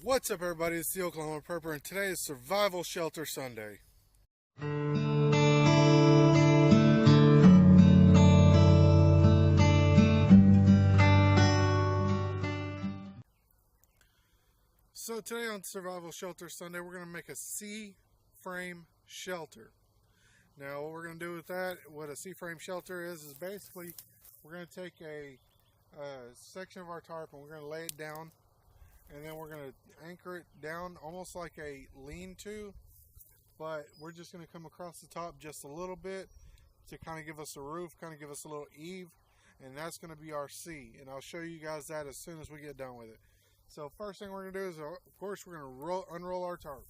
What's up, everybody? It's the Oklahoma Prepper, and today is Survival Shelter Sunday. So today on Survival Shelter Sunday, we're going to make a C-frame shelter. Now, what we're going to do with that, what a C-frame shelter is basically we're going to take a section of our tarp and we're going to lay it down, and then we're going to anchor it down almost like a lean-to, but we're just going to come across the top just a little bit to kind of give us a roof, kind of give us a little eave, and that's going to be our C. And I'll show you guys that as soon as we get done with it. So first thing we're going to do is, of course, we're going to unroll our tarp.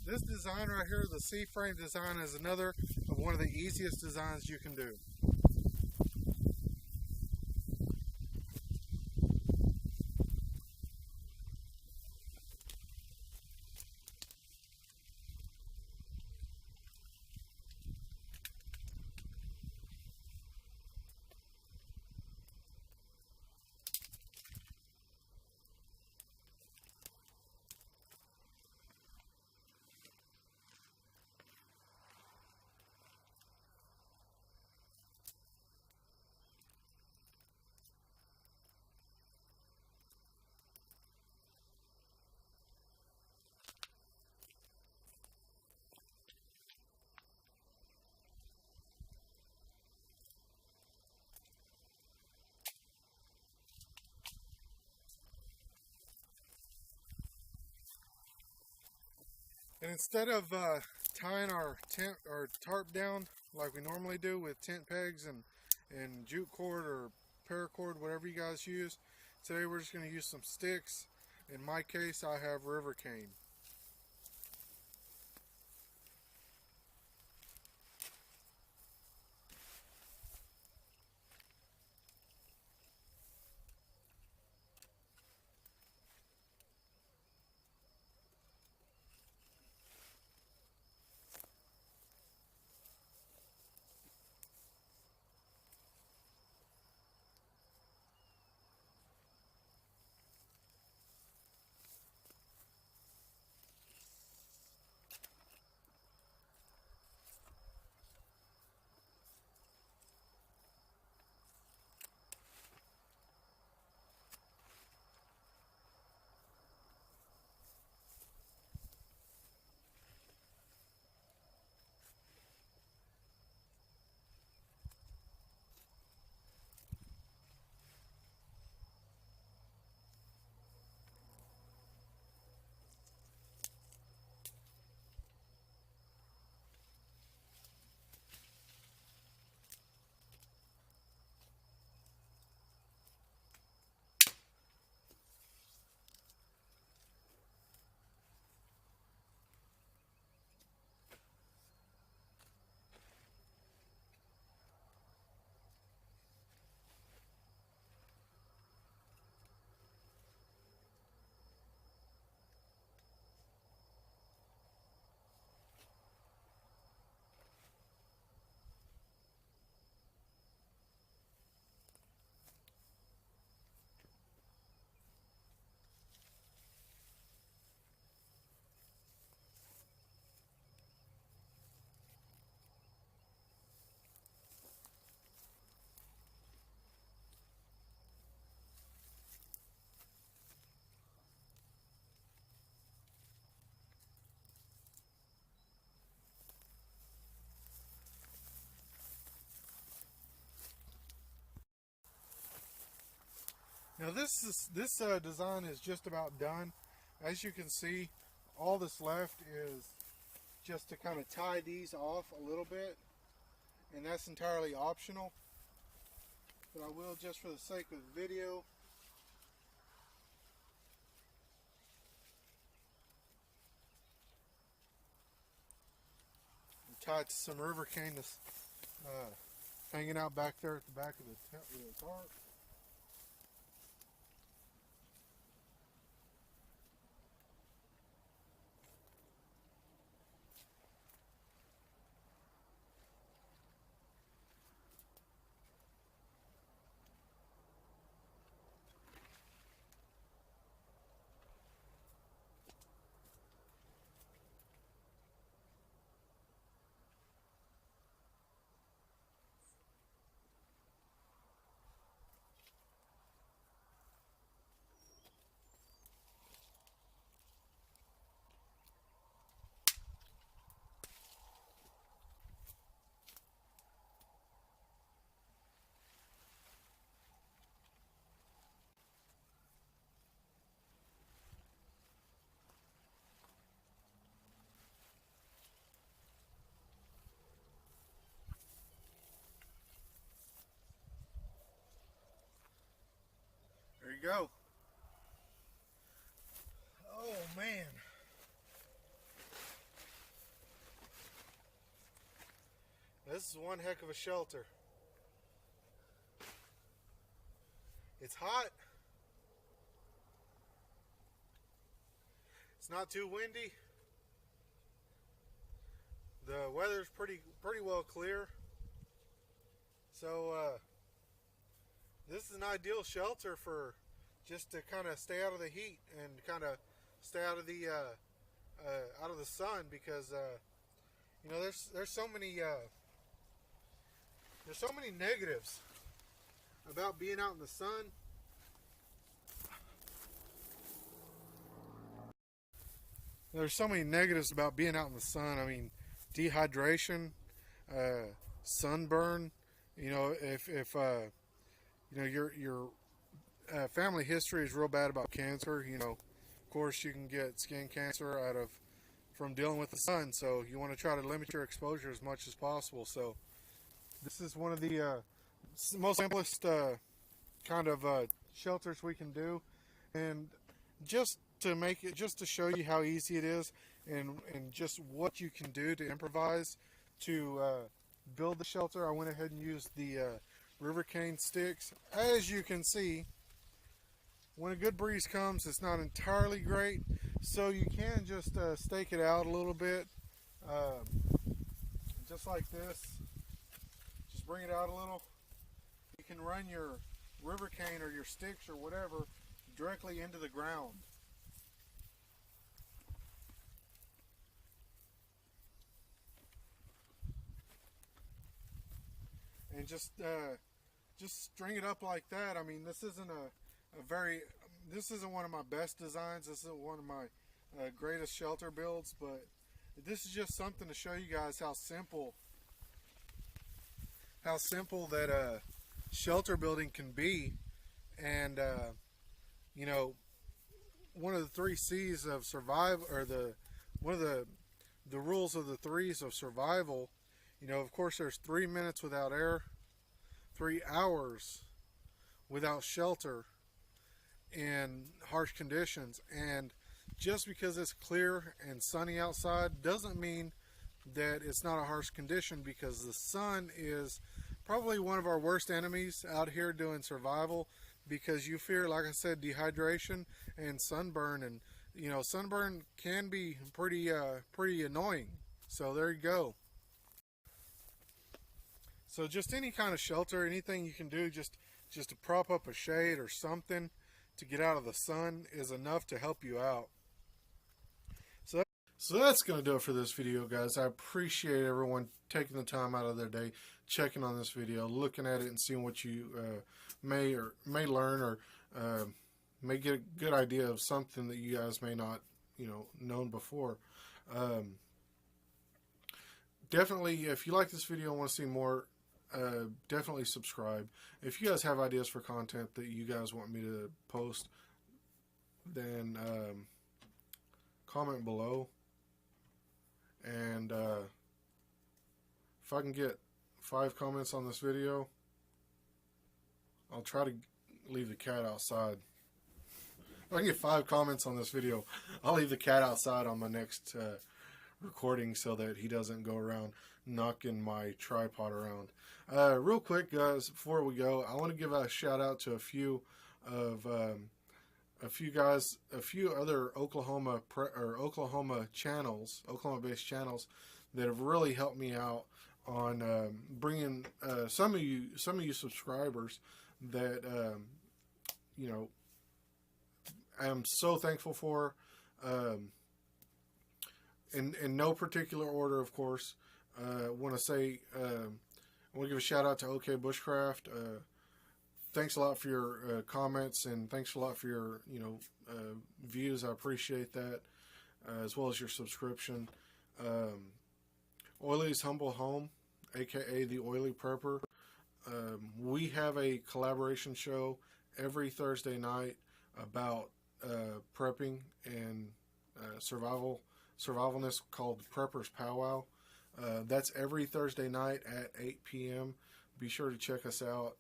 This design right here, the C-frame design, is another of one of the easiest designs you can do. And instead of tying our tent or tarp down like we normally do with tent pegs and jute cord or paracord, whatever you guys use, today we're just going to use some sticks. In my case, I have river cane. Now this design is just about done. As you can see, all that's left is just to kind of tie these off a little bit, and that's entirely optional. But I will, just for the sake of the video, tie it to some river cane that's hanging out back there at the back of the tarp. There you go. Oh man. This is one heck of a shelter. It's hot. It's not too windy. The weather's pretty well clear. So this is an ideal shelter for just to kind of stay out of the heat and kind of stay out of the sun, because you know, there's so many negatives about being out in the sun. There's so many negatives about being out in the sun. I mean, dehydration, sunburn. You know, if you know your family history is real bad about cancer, you know, of course you can get skin cancer from dealing with the sun. So you want to try to limit your exposure as much as possible. So this is one of the most simplest kind of shelters we can do, and just to show you how easy it is, and just what you can do to improvise to build the shelter, I went ahead and used the river cane sticks. As you can see, when a good breeze comes, it's not entirely great, so you can just stake it out a little bit, just like this. Just bring it out a little. You can run your river cane or your sticks or whatever directly into the ground. And just string it up like that. I mean, this isn't this isn't one of my best designs. This isn't one of my greatest shelter builds, but this is just something to show you guys how simple that shelter building can be. And you know, one of the 3 C's of survival, or one of the rules of the 3's of survival. You know, of course, there's 3 minutes without air, 3 hours without shelter in harsh conditions. And just because it's clear and sunny outside doesn't mean that it's not a harsh condition, because the sun is probably one of our worst enemies out here doing survival, because you fear, like I said, dehydration and sunburn. And you know, sunburn can be pretty annoying. So there you go. So just any kind of shelter, anything you can do just to prop up a shade or something to get out of the sun is enough to help you out. So that's going to do it for this video, guys. I appreciate everyone taking the time out of their day, checking on this video, looking at it and seeing what you may learn, or may get a good idea of something that you guys may not, you know, known before. Definitely, if you like this video and want to see more definitely subscribe. If you guys have ideas for content that you guys want me to post, then comment below. And if I can get 5 comments on this video, I'll try to leave the cat outside. If I can get 5 comments on this video, I'll leave the cat outside on my next recording so that he doesn't go around knocking my tripod around. Real quick, guys, before we go, I want to give a shout out to a few other Oklahoma channels, Oklahoma-based channels that have really helped me out on bringing some of you subscribers that you know, I'm so thankful for. In no particular order, of course. I want to give a shout out to OK Bushcraft. Thanks a lot for your comments, and thanks a lot for your views. I appreciate that, as well as your subscription. Oily's Humble Home, aka the Oily Prepper. We have a collaboration show every Thursday night about prepping and survivalness called Prepper's Powwow. That's every Thursday night at 8 p.m. Be sure to check us out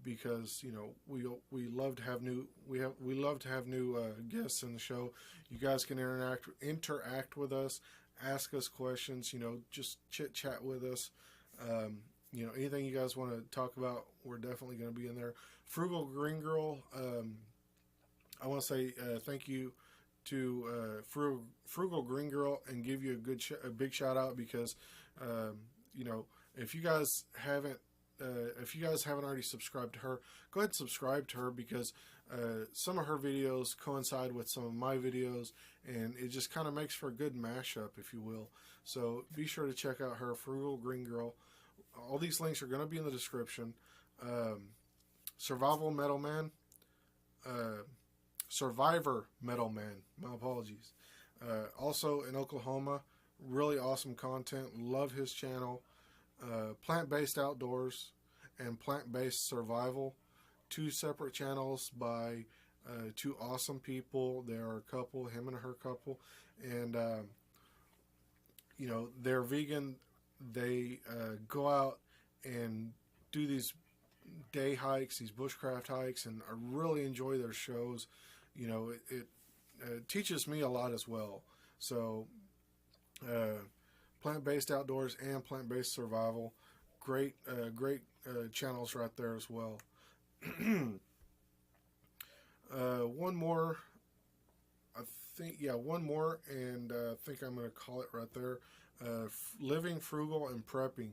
because we love to have new guests in the show. You guys can interact with us, ask us questions. Just chit chat with us. Anything you guys want to talk about, we're definitely going to be in there. Frugal Green Girl. I want to say thank you to Frugal Green Girl and give you a big shout out because if you guys haven't already subscribed to her, go ahead and subscribe to her because some of her videos coincide with some of my videos, and it just kind of makes for a good mashup, if you will. So be sure to check out her, Frugal Green Girl. All these links are going to be in the description. Survivor Metal Man. My apologies. Also in Oklahoma, really awesome content. Love his channel. Plant-Based Outdoors and Plant-Based Survival. 2 separate channels by 2 awesome people. They are a couple, him and her couple. And, they're vegan. They go out and do these day hikes, these bushcraft hikes, and I really enjoy their shows. It teaches me a lot as well. So, Plant-Based Outdoors and Plant-Based Survival, great channels right there as well. One more, and I think I'm going to call it right there. Living Frugal and Prepping.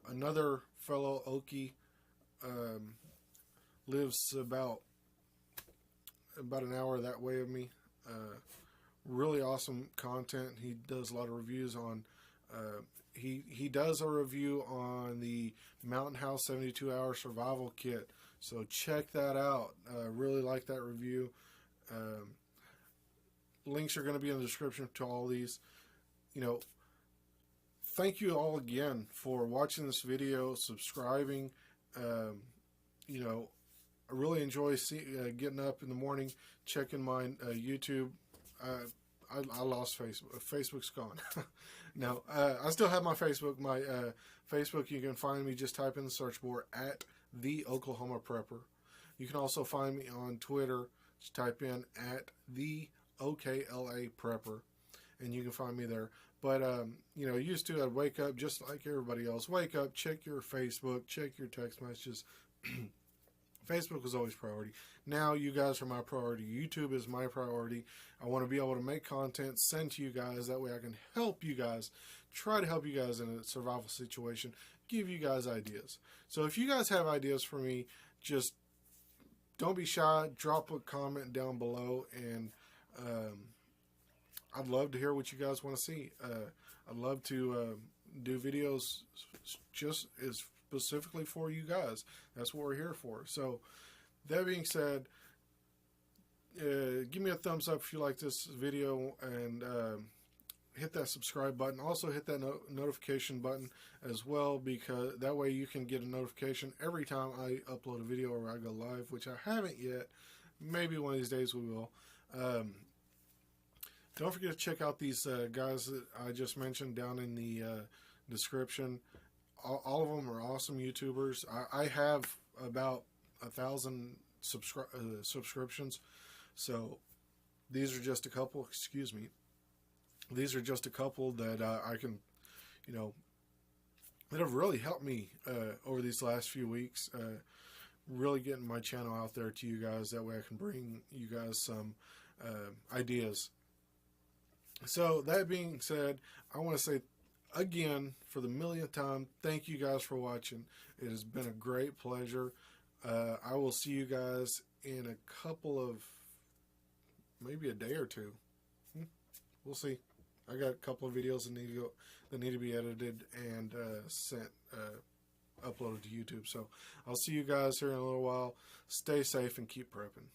Another fellow Okie lives about an hour that way of me. Really awesome content. He does a lot of reviews on. He does a review on the Mountain House 72-hour survival kit. So check that out. Really like that review. Links are going to be in the description to all these. Thank you all again for watching this video, subscribing. I really enjoy getting up in the morning, checking my YouTube. I lost Facebook. Facebook's gone. No, I still have my Facebook. My Facebook, you can find me. Just type in the search bar at the Oklahoma Prepper. You can also find me on Twitter. Just type in at the OKLA Prepper, and you can find me there. But, used to, I'd wake up just like everybody else. Wake up, check your Facebook, check your text messages. Facebook was always priority. Now you guys are my priority. YouTube is my priority. I want to be able to make content, send to you guys. That way I can help you guys, try to help you guys in a survival situation, give you guys ideas. So if you guys have ideas for me, just don't be shy. Drop a comment down below, and I'd love to hear what you guys want to see. I'd love to do videos just as specifically for you guys. That's what we're here for. So that being said, give me a thumbs up if you like this video, and hit that subscribe button. Also hit that notification button as well, because that way you can get a notification every time I upload a video or I go live, which I haven't yet. Maybe one of these days we will. Don't forget to check out these guys that I just mentioned down in the description. All of them are awesome YouTubers. I have about 1,000 subscriptions, so these are just a couple. Excuse me. These are just a couple that I can, that have really helped me over these last few weeks. Really getting my channel out there to you guys. That way I can bring you guys some ideas. So that being said, I want to say again, for the millionth time, thank you guys for watching. It has been a great pleasure. I will see you guys in a couple of, maybe a day or two. We'll see. I got a couple of videos that need to be edited and uploaded to YouTube. So I'll see you guys here in a little while. Stay safe and keep prepping.